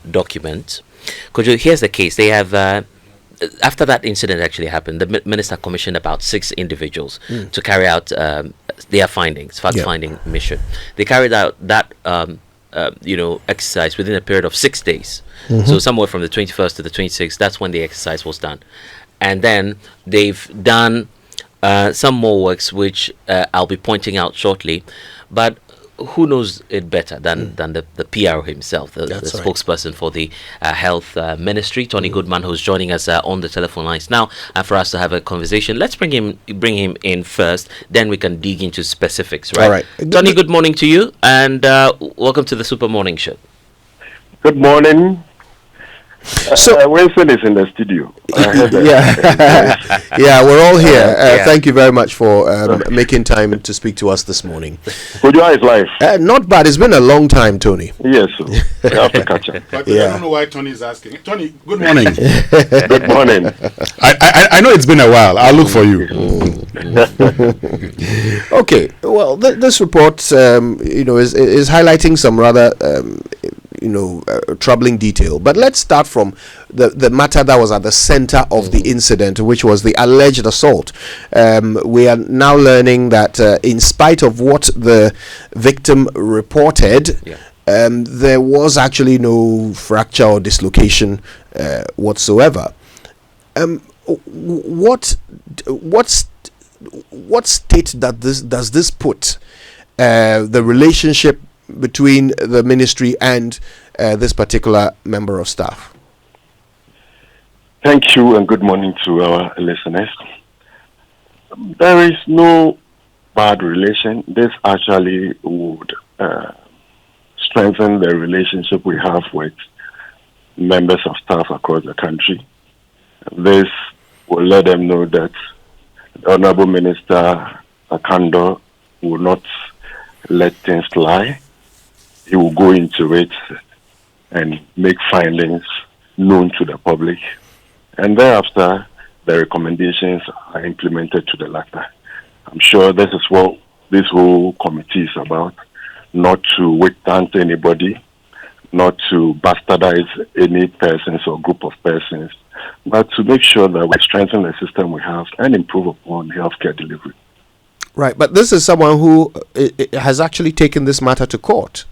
document. Kojo, here's the case. They have after that incident actually happened, the minister commissioned about 6 individuals to carry out their findings, fact-finding mission. They carried out that exercise within a period of 6 days. So somewhere from the 21st to the 26th, that's when the exercise was done. And then they've done some more works, which I'll be pointing out shortly. But who knows it better than the PRO himself, the spokesperson for the health ministry, Tony Goodman, who's joining us on the telephone lines now for us to have a conversation. Let's bring him in first, then we can dig into specifics, right? All right. Tony, good morning to you, and welcome to the Super Morning Show. Good morning. So Wilson is in the studio. Yeah, we're all here. Thank you very much for making time to speak to us this morning. Good is life. Not bad. It's been a long time, Tony. Yes, we have to catch up. But I don't know why Tony is asking. Tony, good morning. Good morning. I know it's been a while. I'll look for you. Okay. Well, this report, is highlighting some rather troubling detail. But let's start from the matter that was at the center of the incident, which was the alleged assault. We are now learning that in spite of what the victim reported, there was actually no fracture or dislocation whatsoever. What state does this put the relationship between the ministry and this particular member of staff? Thank you and good morning to our listeners. There is no bad relation. This actually would strengthen the relationship we have with members of staff across the country. This will let them know that the Honorable Minister Akando will not let things lie. He will go into it and make findings known to the public. And thereafter, the recommendations are implemented to the latter. I'm sure this is what this whole committee is about, not to withstand anybody, not to bastardize any persons or group of persons, but to make sure that we strengthen the system we have and improve upon healthcare delivery. Right, but this is someone who has actually taken this matter to court.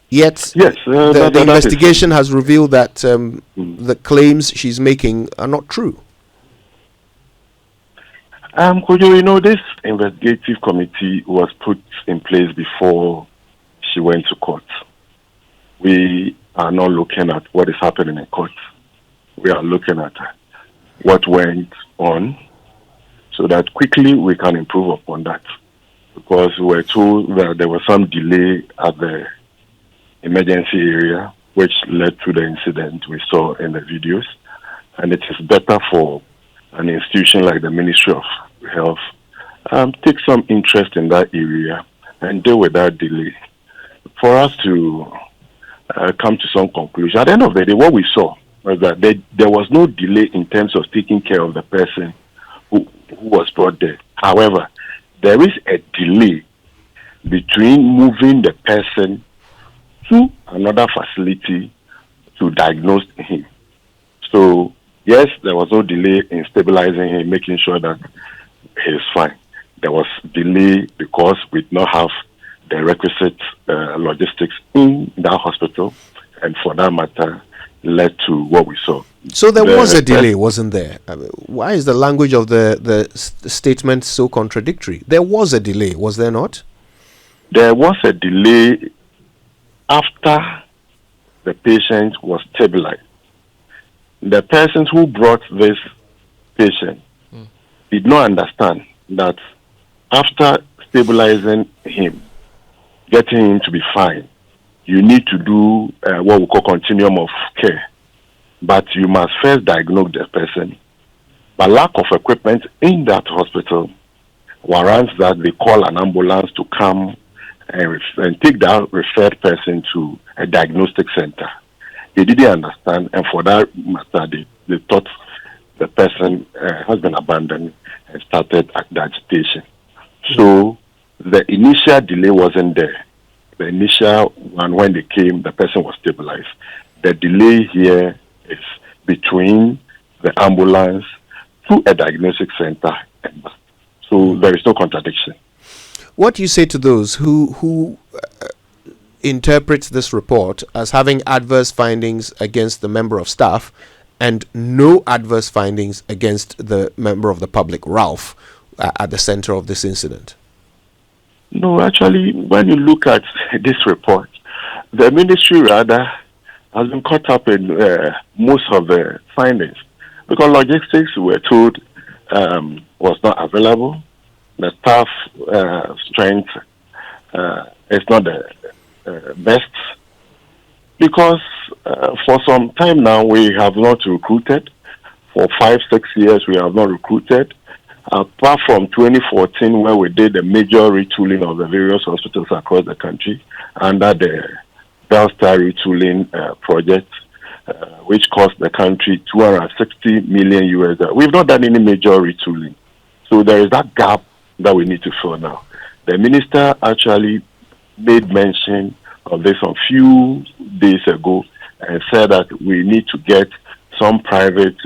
Yet, yes, the investigation has revealed that the claims she's making are not true. This investigative committee was put in place before she went to court. We are not looking at what is happening in court. We are looking at what went on so that quickly we can improve upon that. Because we were told that there was some delay at the emergency area, which led to the incident we saw in the videos. And it is better for an institution like the Ministry of Health take some interest in that area and deal with that delay for us to come to some conclusion. At the end of the day, what we saw was that there was no delay in terms of taking care of the person who was brought there. However, there is a delay between moving the person to another facility to diagnose him. So, yes, there was no delay in stabilizing him, making sure that he is fine. There was delay because we did not have the requisite logistics in that hospital, and for that matter, led to what we saw. So there was a delay, wasn't there? Why is the language of the statement so contradictory? There was a delay, was there not? There was a delay after the patient was stabilized. The persons who brought this patient did not understand that after stabilizing him, getting him to be fine, you need to do what we call continuum of care. But you must first diagnose the person. But lack of equipment in that hospital warrants that they call an ambulance to come and take that referred person to a diagnostic center. They didn't understand, and for that matter, they thought the person has been abandoned and started the agitation. So the initial delay wasn't there. the initial one, when they came, the person was stabilized. The delay here is between the ambulance to a diagnostic center. So there is no contradiction. What do you say to those who interpret this report as having adverse findings against the member of staff and no adverse findings against the member of the public, Ralph, at the center of this incident? No, actually, when you look at this report, the ministry rather has been caught up in most of the findings, because logistics, we were told, was not available. The staff strength is not the best, because for some time now we have not recruited. For 5-6 years we have not recruited. Apart from 2014, where we did a major retooling of the various hospitals across the country under the Bellstar retooling project, which cost the country $260 million US. We've not done any major retooling. So there is that gap that we need to fill now. The minister actually made mention of this a few days ago and said that we need to get some private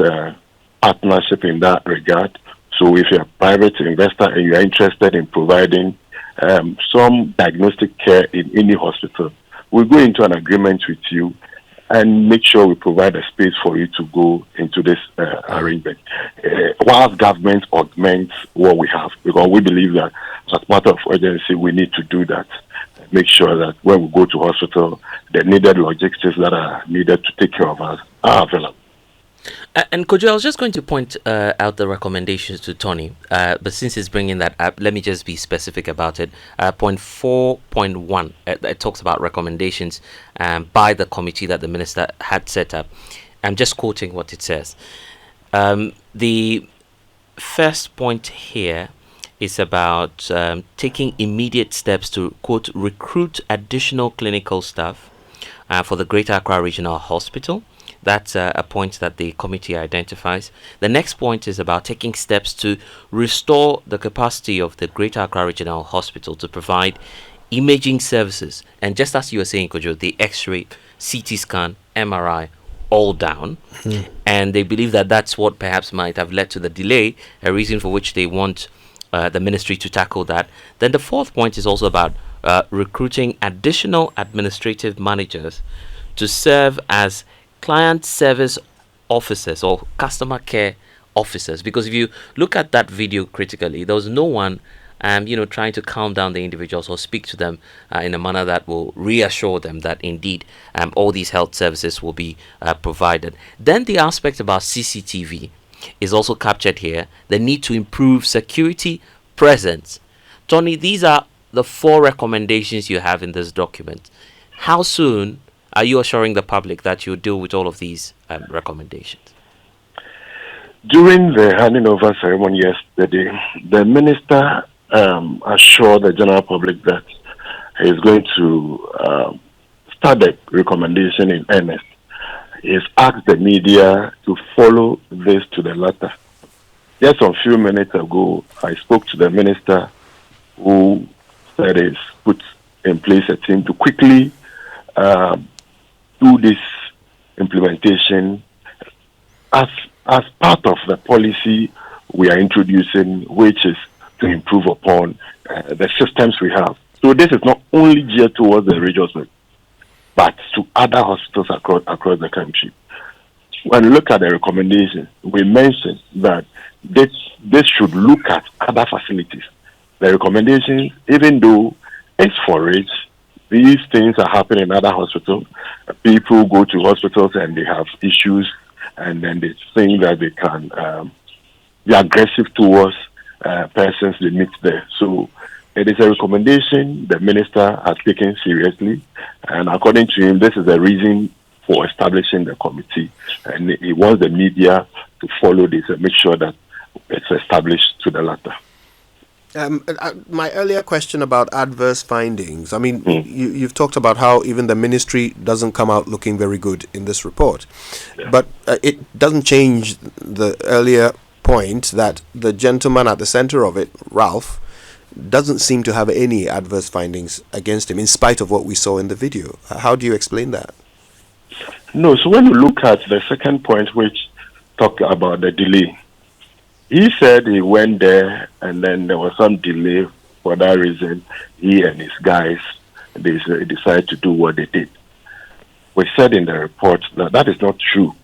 partnership in that regard. So if you're a private investor and you're interested in providing some diagnostic care in any hospital, we'll go into an agreement with you and make sure we provide a space for you to go into this arrangement. Whilst government augments what we have, because we believe that as part of urgency, we need to do that. Make sure that when we go to hospital, the needed logistics that are needed to take care of us are available. And Kojo, I was just going to point out the recommendations to Tony, but since he's bringing that up, let me just be specific about it. Point 4.1, it talks about recommendations by the committee that the minister had set up. I'm just quoting what it says. The first point here is about taking immediate steps to, quote, recruit additional clinical staff for the Greater Accra Regional Hospital. That's a point that the committee identifies. The next point is about taking steps to restore the capacity of the Greater Accra Regional Hospital to provide imaging services. And just as you were saying, Kojo, the X-ray, CT scan, MRI, all down. And they believe that that's what perhaps might have led to the delay, a reason for which they want the ministry to tackle that. Then the fourth point is also about recruiting additional administrative managers to serve as client service officers or customer care officers, because if you look at that video critically, there was no one trying to calm down the individuals or speak to them in a manner that will reassure them that indeed all these health services will be provided. Then the aspect about CCTV is also captured here, the need to improve security presence. Tony, these are the 4 recommendations you have in this document. How soon are you assuring the public that you'll deal with all of these recommendations? During the handing over ceremony yesterday, the minister assured the general public that he is going to start the recommendation in earnest. He's asked the media to follow this to the letter. Just a few minutes ago, I spoke to the minister who said he's put in place a team to quickly do this implementation as part of the policy we are introducing, which is to improve upon the systems we have. So this is not only geared towards the regional hospital, but to other hospitals across the country. When you look at the recommendation, we mentioned that this should look at other facilities. The recommendation, even though it's for rich, these things are happening in other hospitals. People go to hospitals and they have issues, and then they think that they can be aggressive towards persons they meet there. So it is a recommendation the minister has taken seriously, and according to him, this is the reason for establishing the committee, and he wants the media to follow this and make sure that it's established to the latter. My earlier question about adverse findings, I mean, you've talked about how even the ministry doesn't come out looking very good in this report. Yeah. But it doesn't change the earlier point that the gentleman at the center of it, Ralph, doesn't seem to have any adverse findings against him, in spite of what we saw in the video. How do you explain that? No, so when you look at the second point, which talked about the delay, he said he went there and then there was some delay. For that reason, he and his guys, they decided to do what they did. We said in the report that that is not true.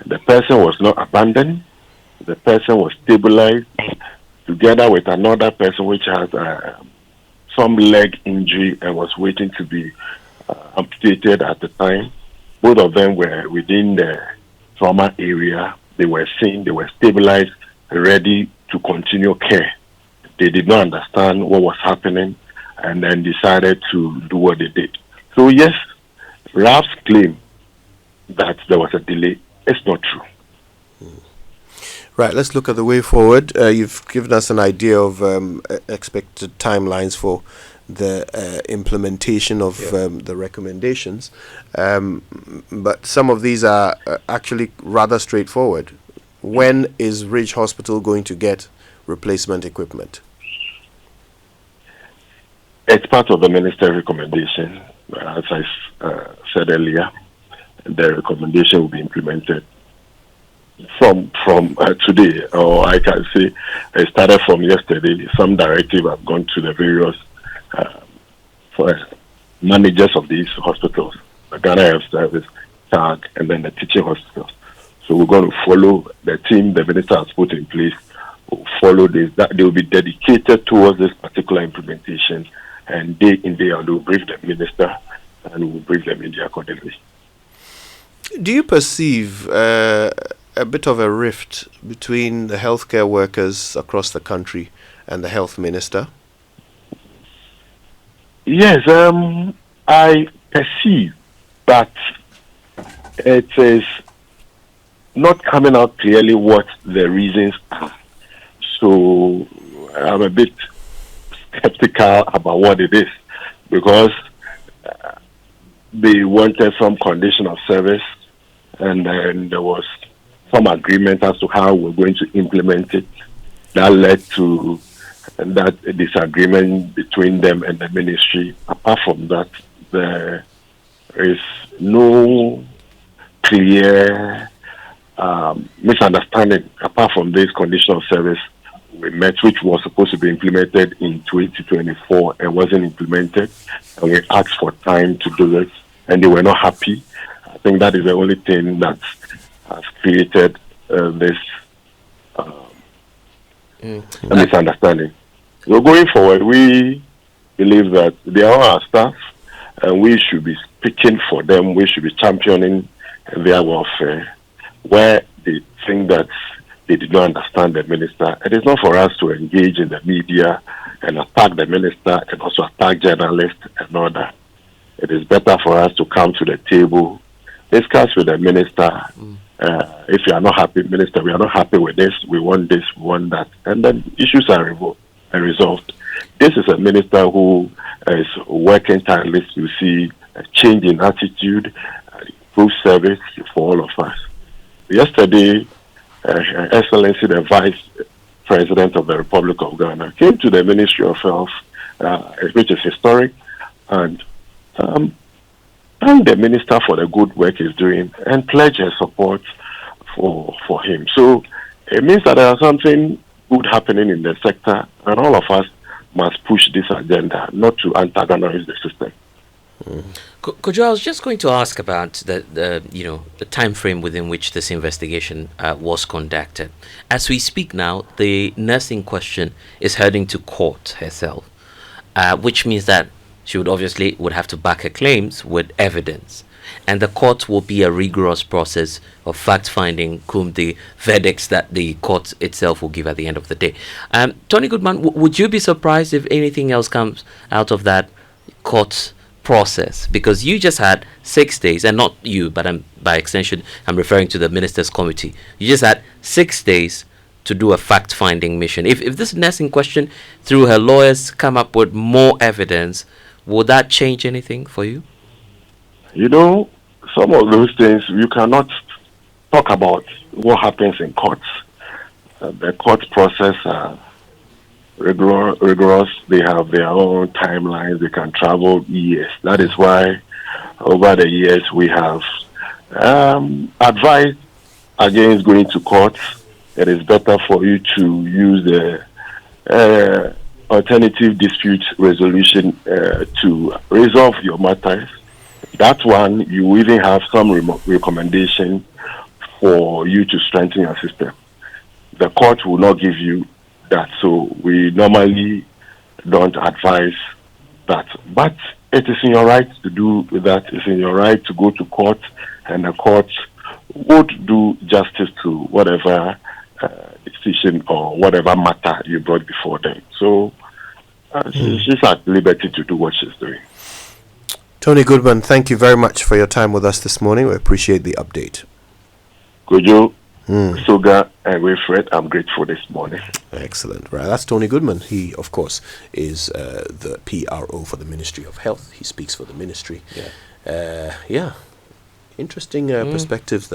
The person was not abandoned. The person was stabilized together with another person which has some leg injury and was waiting to be amputated at the time. Both of them were within the trauma area. They were seen, they were stabilized, ready to continue care. They did not understand what was happening and then decided to do what they did. So yes, Ralph's claim that there was a delay is not true. Right, let's look at the way forward. You've given us an idea of expected timelines for the implementation of the recommendations, but some of these are actually rather straightforward. When is Ridge Hospital going to get replacement equipment? It's part of the minister's recommendation. As I said earlier, the recommendation will be implemented from today, or I can say it started from yesterday. Some directive have gone to the various managers of these hospitals, the Ghana Health Service, TAG, and then the teaching hospitals. So we're going to follow the team the minister has put in place. Will follow this. That they will be dedicated towards this particular implementation, and day in day out, they will brief the minister and we will brief the media accordingly. Do you perceive a bit of a rift between the healthcare workers across the country and the health minister? Yes, I perceive that it is not coming out clearly what the reasons are. So I'm a bit skeptical about what it is, because they wanted some condition of service and then there was some agreement as to how we're going to implement it. That led to that disagreement between them and the ministry. Apart from that, there is no clear misunderstanding apart from this condition of service we met, which was supposed to be implemented in 2024 and wasn't implemented. And we asked for time to do this and they were not happy. I think that is the only thing that has created this misunderstanding. So going forward, we believe that they are our staff and we should be speaking for them. We should be championing their welfare. Where they think that they did not understand the minister, it is not for us to engage in the media and attack the minister and also attack journalists and all that. It is better for us to come to the table, discuss with the minister. If you are not happy, minister, we are not happy with this, we want this, we want that, and then issues are resolved. This is a minister who is working tirelessly to see a change in attitude, improve service for all of us. Yesterday, Excellency, the Vice President of the Republic of Ghana, came to the Ministry of Health, which is historic, and thanked the minister for the good work he's doing and pledged her support for him. So it means that there is something good happening in the sector, and all of us must push this agenda, not to antagonize the system. Kojo, I was just going to ask about the time frame within which this investigation was conducted. As we speak now, the nurse in question is heading to court herself, which means that she would have to back her claims with evidence, and the court will be a rigorous process of fact-finding, the verdicts that the court itself will give at the end of the day. Tony Goodman, would you be surprised if anything else comes out of that court process? Because you just had 6 days, and not you, but by extension, I'm referring to the Ministers' Committee. You just had 6 days to do a fact-finding mission. If this nurse in question, through her lawyers, come up with more evidence, would that change anything for you? You know, some of those things you cannot talk about what happens in courts. The court process rigorous. They have their own timelines. They can travel years. That is why, over the years, we have advised against going to court. It is better for you to use the alternative dispute resolution to resolve your matters. That one, you even have some recommendation for you to strengthen your system. The court will not give you that, so we normally don't advise that. But it is in your right to do that. It's in your right to go to court, and the court would do justice to whatever decision or whatever matter you brought before them. So she's at liberty to do what she's doing. Tony Goodman, thank you very much for your time with us this morning. We appreciate the update. Kojo, Soga, and Wilfred, I'm grateful this morning. Excellent. Right, that's Tony Goodman. He, of course, is the PRO for the Ministry of Health. He speaks for the ministry. Interesting perspectives there.